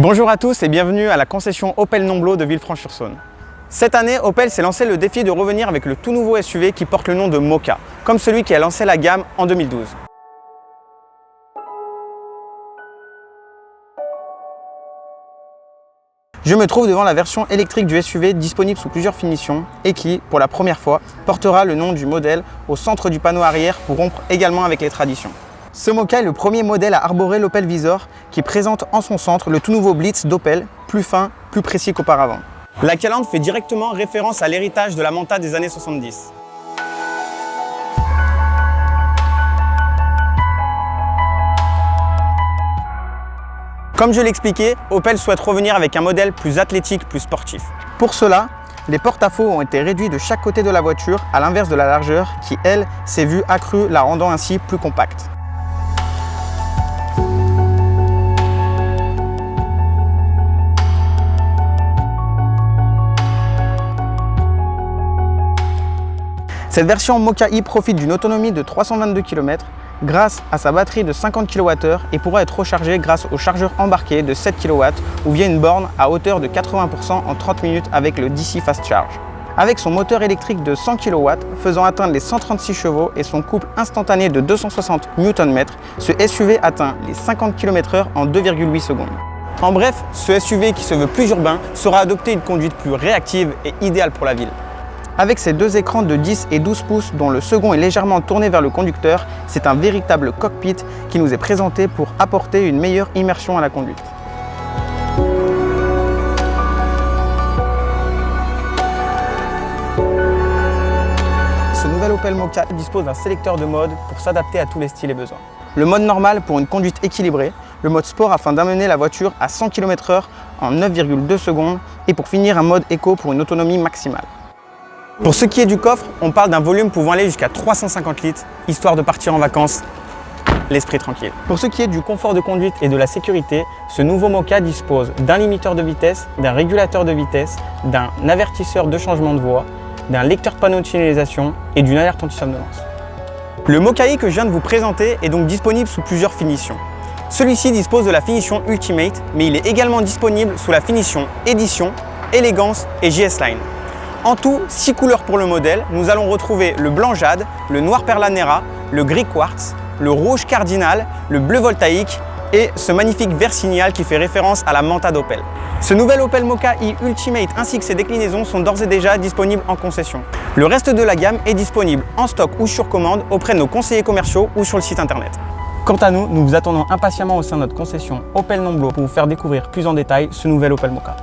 Bonjour à tous et bienvenue à la concession Opel Nomblot de Villefranche-sur-Saône. Cette année, Opel s'est lancé le défi de revenir avec le tout nouveau SUV qui porte le nom de Mokka, comme celui qui a lancé la gamme en 2012. Je me trouve devant la version électrique du SUV disponible sous plusieurs finitions et qui, pour la première fois, portera le nom du modèle au centre du panneau arrière pour rompre également avec les traditions. Ce Mokka est le premier modèle à arborer l'Opel Vizor qui présente en son centre le tout nouveau Blitz d'Opel, plus fin, plus précis qu'auparavant. La calandre fait directement référence à l'héritage de la Manta des années 70. Comme je l'expliquais, Opel souhaite revenir avec un modèle plus athlétique, plus sportif. Pour cela, les porte-à-faux ont été réduits de chaque côté de la voiture, à l'inverse de la largeur qui, elle, s'est vue accrue, la rendant ainsi plus compacte. Cette version Mokka i profite d'une autonomie de 322 km grâce à sa batterie de 50 kWh et pourra être rechargée grâce au chargeur embarqué de 7 kW ou via une borne à hauteur de 80% en 30 minutes avec le DC Fast Charge. Avec son moteur électrique de 100 kW faisant atteindre les 136 chevaux et son couple instantané de 260 Nm, ce SUV atteint les 50 km/h en 2,8 secondes. En bref, ce SUV qui se veut plus urbain saura adopter une conduite plus réactive et idéale pour la ville. Avec ses deux écrans de 10 et 12 pouces dont le second est légèrement tourné vers le conducteur, c'est un véritable cockpit qui nous est présenté pour apporter une meilleure immersion à la conduite. Ce nouvel Opel Mokka dispose d'un sélecteur de mode pour s'adapter à tous les styles et besoins. Le mode normal pour une conduite équilibrée, le mode sport afin d'amener la voiture à 100 km/h en 9,2 secondes et pour finir un mode éco pour une autonomie maximale. Pour ce qui est du coffre, on parle d'un volume pouvant aller jusqu'à 350 litres, histoire de partir en vacances, l'esprit tranquille. Pour ce qui est du confort de conduite et de la sécurité, ce nouveau Mokka dispose d'un limiteur de vitesse, d'un régulateur de vitesse, d'un avertisseur de changement de voie, d'un lecteur de panneau de signalisation et d'une alerte anti-somnolence. Le Mokka i que je viens de vous présenter est donc disponible sous plusieurs finitions. Celui-ci dispose de la finition Ultimate, mais il est également disponible sous la finition Édition, Élégance et JS Line. En tout, 6 couleurs pour le modèle, nous allons retrouver le blanc jade, le noir perlanera, le gris quartz, le rouge cardinal, le bleu voltaïque et ce magnifique vert signal qui fait référence à la Manta d'Opel. Ce nouvel Opel Mokka i Ultimate ainsi que ses déclinaisons sont d'ores et déjà disponibles en concession. Le reste de la gamme est disponible en stock ou sur commande auprès de nos conseillers commerciaux ou sur le site internet. Quant à nous, nous vous attendons impatiemment au sein de notre concession Opel Nomblot pour vous faire découvrir plus en détail ce nouvel Opel Mokka.